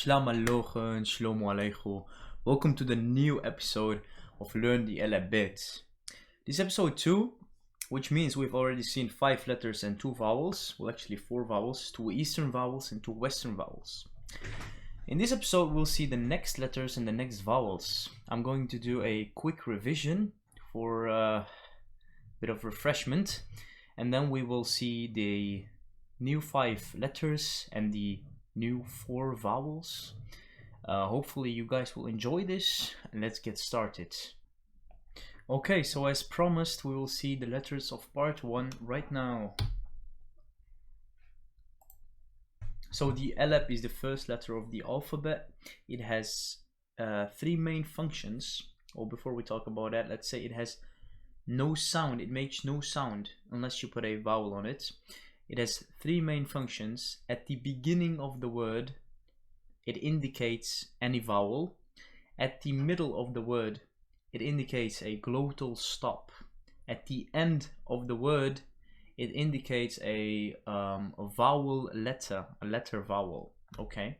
Shlama Lochen, Shlomo Alecho. Welcome to the new episode of Learn the Alap-Bet. This is episode 2, which means we've already seen 5 letters and 2 vowels. Well, actually 4 vowels, 2 Eastern vowels and 2 Western vowels. In this episode, we'll see the next letters and the next vowels. I'm going to do a quick revision for a bit of refreshment, and then we will see the new 5 letters and the new 4 vowels. Hopefully you guys will enjoy this, and let's get started. Okay, so as promised, we will see the letters of part 1 right now. So the Alap is the first letter of the alphabet. It has 3 main functions. Or before we talk about that, let's say it has no sound. It makes no sound unless you put a vowel on it. It has 3 main functions. At the beginning of the word, it indicates any vowel. At the middle of the word, it indicates a glottal stop. At the end of the word, it indicates a vowel letter, a letter vowel. Okay.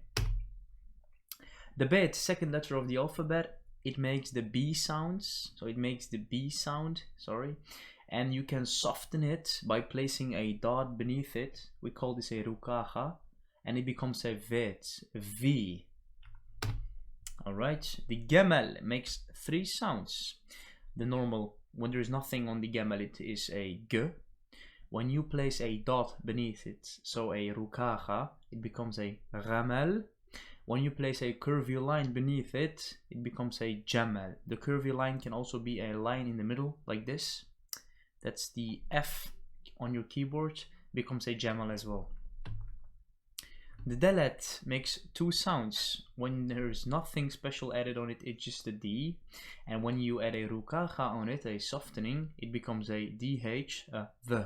The Bet, second letter of the alphabet, it makes the B sounds. So it makes the B sound, sorry. And you can soften it by placing a dot beneath it. We call this a rukacha, and it becomes a vet, V. Alright, the Gemel makes 3 sounds. The normal, when there is nothing on the Gemel, it is a G. When you place a dot beneath it, so a rukacha, it becomes a Ramel. When you place a curvy line beneath it, it becomes a Jamel. The curvy line can also be a line in the middle, like this. That's the F on your keyboard, becomes a Jamel as well. The Dalet makes 2 sounds. When there's nothing special added on it, it's just a D. And when you add a rukacha on it, a softening, it becomes a DH, a V.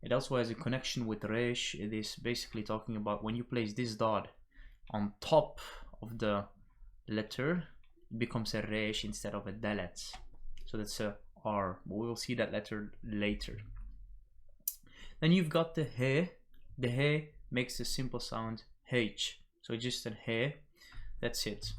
It also has a connection with Resh. It is basically talking about when you place this dot on top of the letter, it becomes a Resh instead of a Dalet. So that's a R, but we will see that letter later. Then you've got the He. The He makes the simple sound H. So just an He. That's it.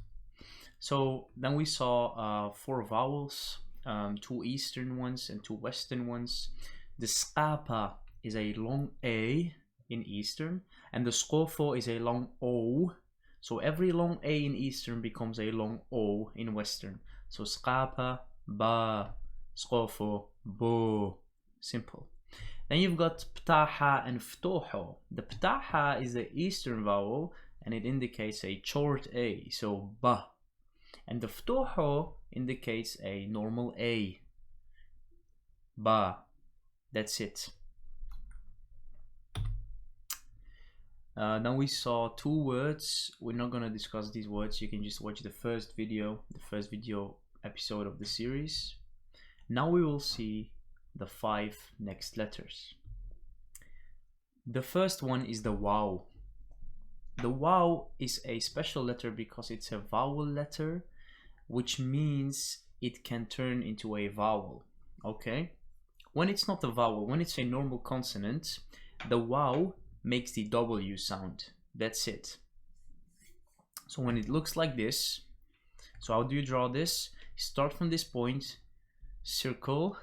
So then we saw 4 vowels, 2 Eastern ones and 2 Western ones. The Skapa is a long A in Eastern, and the Skofo is a long O. So every long A in Eastern becomes a long O in Western. So Skapa, Ba, Skofo, Bo. Simple. Then you've got Ptaha and Ftoho. The Ptaha is the Eastern vowel, and it indicates a short A, so Ba. And the Ftoho indicates a normal A, Ba. That's it. Then we saw 2 words. We're not going to discuss these words. You can just watch the first video episode of the series. Now we will see the 5 next letters. The first one is the Waw. The Waw is a special letter because it's a vowel letter, which means it can turn into a vowel. Okay? When it's not a vowel, when it's a normal consonant, the Waw makes the W sound. That's it. So when it looks like this, so how do you draw this? Start from this point, circle,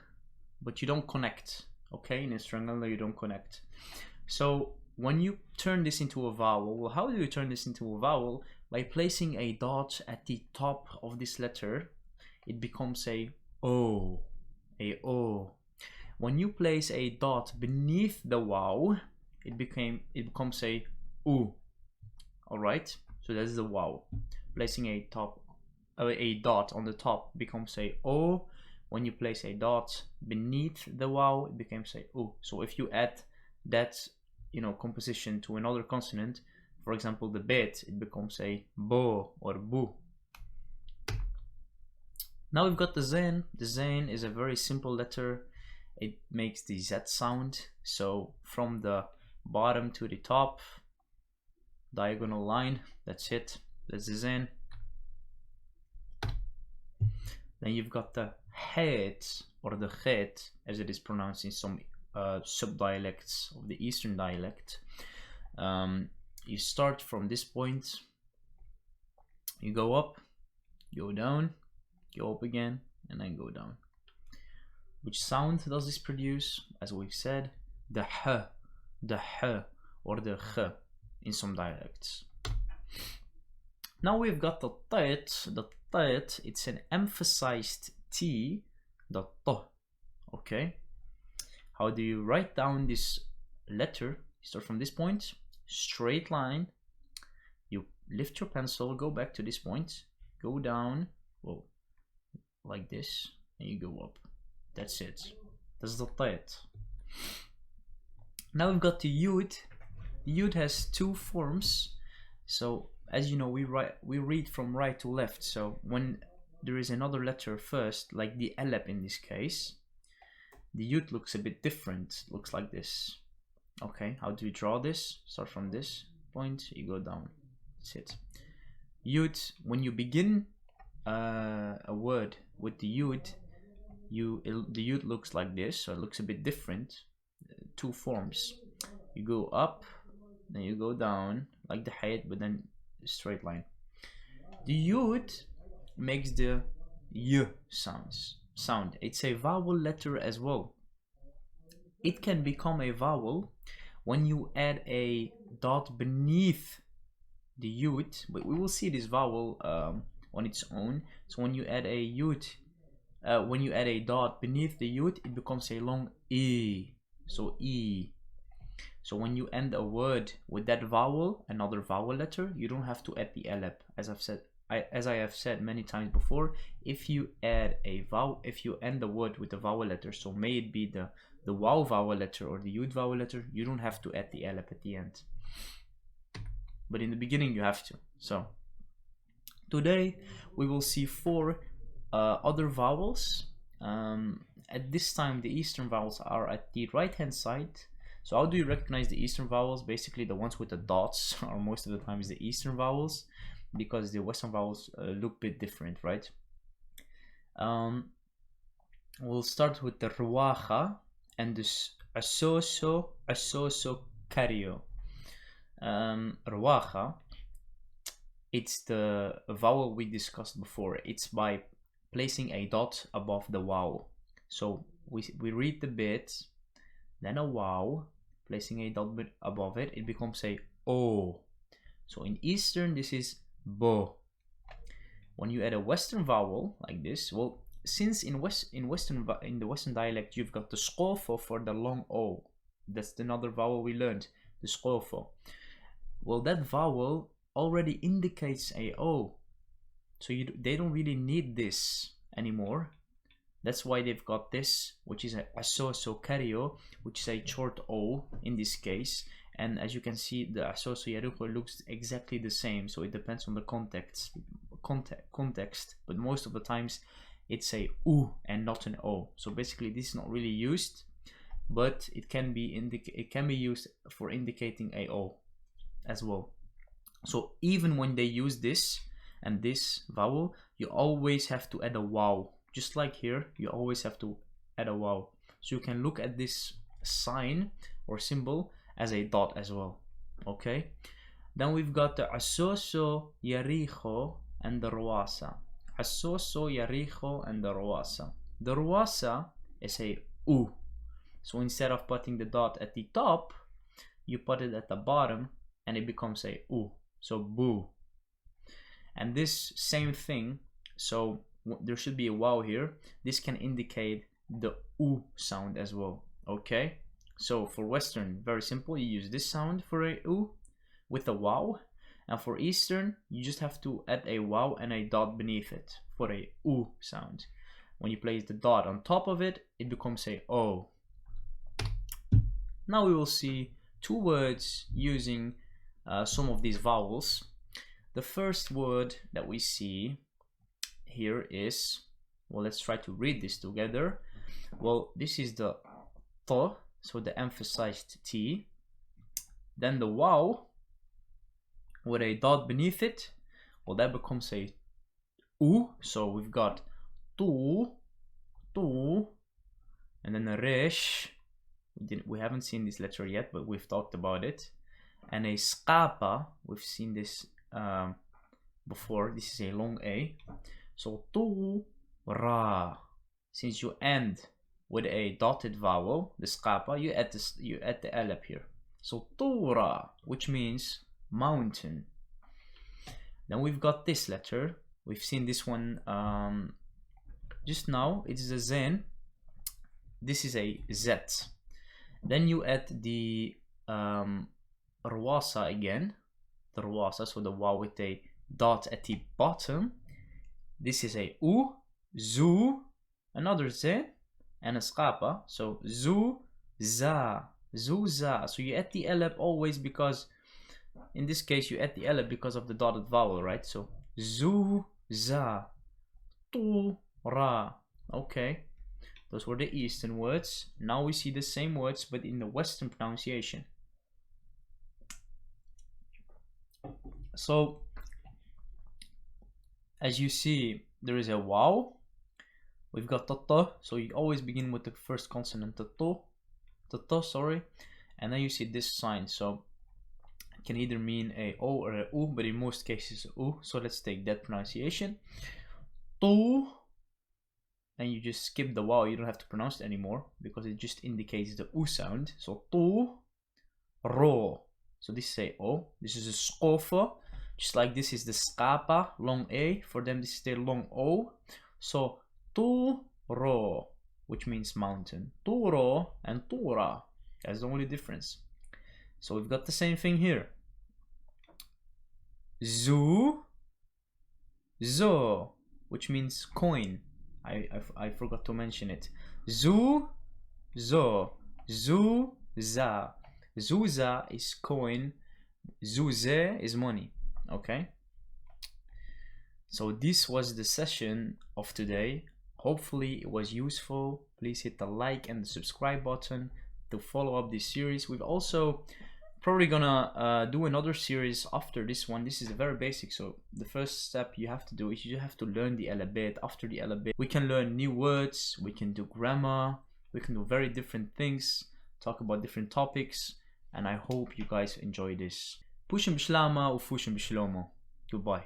but you don't connect. Okay, in a triangle you don't connect. So when you turn this into a vowel, well, how do you turn this into a vowel? By placing a dot at the top of this letter, it becomes a O, a O. When you place a dot beneath the Waw, it becomes a U. All right, so that's the Waw. Placing a dot on the top becomes a O. When you place a dot beneath the Waw, it becomes a U. So if you add that, composition to another consonant, for example the Bet, it becomes a Bo or Bu. Now we've got the Zain. The Zain is a very simple letter. It makes the Z sound. So from the bottom to the top, diagonal line, that's it. That's the Zain. Then you've got the Het, or the Het, as it is pronounced in some subdialects of the Eastern dialect. You start from this point You go up, go down, go up again, and then go down. Which sound does this produce? As we've said, the h, or the ch in some dialects. Now we've got the tet. The tet, it's an emphasized T, the t. Okay. How do you write down this letter? You start from this point, straight line. You lift your pencil, go back to this point, go down, well, like this, and you go up. That's it. That's the tet. Now we've got the YUD. The YUD has two forms. So as you know, we read from right to left. So when there is another letter first, like the Alap in this case, the YUD looks a bit different. It looks like this. Okay, how do we draw this? Start from this point, you go down. That's it. YUD, when you begin a word with the YUD, the YUD looks like this, so it looks a bit different. Two forms. You go up, then you go down, like the height, but then straight line. The YUD makes the Y sound. It's a vowel letter as well. It can become a vowel when you add a dot beneath the YUD. But we will see this vowel on its own. So when you add a YUD, when you add a dot beneath the YUD, it becomes a long E. So E. So when you end a word with that vowel, another vowel letter, you don't have to add the Alap. As I have said many times before, if you add a vowel, if you end the word with a vowel letter, so may it be the wow vowel letter or the YUD vowel letter, you don't have to add the Alap at the end. But in the beginning you have to. So today we will see 4 other vowels. At this time the Eastern vowels are at the right hand side. So how do you recognize the Eastern vowels? Basically the ones with the dots are most of the times the Eastern vowels, because the Western vowels look a bit different, right? We'll start with the Ruacha and the Asoso Cario. Ruacha, it's the vowel we discussed before. It's by placing a dot above the wow. So we read the bit, then a wow, placing a dot above it, it becomes a O. So in Eastern this is bo. When you add a Western vowel like this, well, since in the Western dialect you've got the Schlofo for the long O. That's another vowel we learned, the Schlofo. Well, that vowel already indicates a O, so they don't really need this anymore. That's why they've got this, which is a asoso cario, which is a short O in this case. And as you can see, the asoso yarucho looks exactly the same, so it depends on the context. But most of the times it's a U and not an O. So basically this is not really used, but it can be used for indicating a O as well. So even when they use this and this vowel, you always have to add a wow. Just like here, you always have to add a wow. So you can look at this sign or symbol as a dot as well. Okay. Then we've got the asoso, yaricho, and the ruasa. Asoso, yaricho, and the ruasa. The ruasa is a U. So instead of putting the dot at the top, you put it at the bottom and it becomes a U. So boo. And this same thing, so there should be a wow here. This can indicate the U sound as well. Okay. So for Western, very simple. You use this sound for a U with a wow. And for Eastern, you just have to add a wow and a dot beneath it for a U sound. When you place the dot on top of it, it becomes a O. Now we will see 2 words using some of these vowels. The first word that we see here is, well, let's try to read this together. Well, this is the T, so the emphasized T. Then the wow with a dot beneath it, well, that becomes a U. So we've got tu, and then a resh. We haven't seen this letter yet, but we've talked about it. And a skapa, we've seen this before. This is a long A. So tu ra. Since you end with a dotted vowel, the skapa, you add the alap here. So tura, which means mountain. Then we've got this letter. We've seen this one just now. It's a zen. This is a z. Then you add the rwasa again. The rwasa, so the waw with a dot at the bottom. This is a u, zu, another z, and a skapa. So zu, za, zu, za. So you add the alap always because, in this case, you add the alap because of the dotted vowel, right? So zu, za, tu, ra. Okay, those were the Eastern words. Now we see the same words but in the Western pronunciation. So as you see, there is a wow. We've got ta, so you always begin with the first consonant, ta, sorry, and then you see this sign. So it can either mean a o or a u, but in most cases u. So let's take that pronunciation. Tu, and you just skip the wow. You don't have to pronounce it anymore because it just indicates the u sound. So tu, ro. So this is a o. This is a skofa. Just like this is the skapa, long a. For them, this is the long o. So tu ro, which means mountain. Turo and tura. That's the only difference. So we've got the same thing here. Zu, zo, which means coin. I forgot to mention it. Zu, zo, zu, za. Zuza is coin. Zuze is money. Okay. So this was the session of today. Hopefully it was useful. Please hit the like and the subscribe button to follow up this series. We've also probably gonna do another series after this one. This is very basic, so the first step you have to do is you have to learn the Alap-Bet. After the Alap-Bet, we can learn new words, we can do grammar, we can do very different things, talk about different topics, and I hope you guys enjoy this. Pushem Shlama or Pushem Shlomo. Goodbye.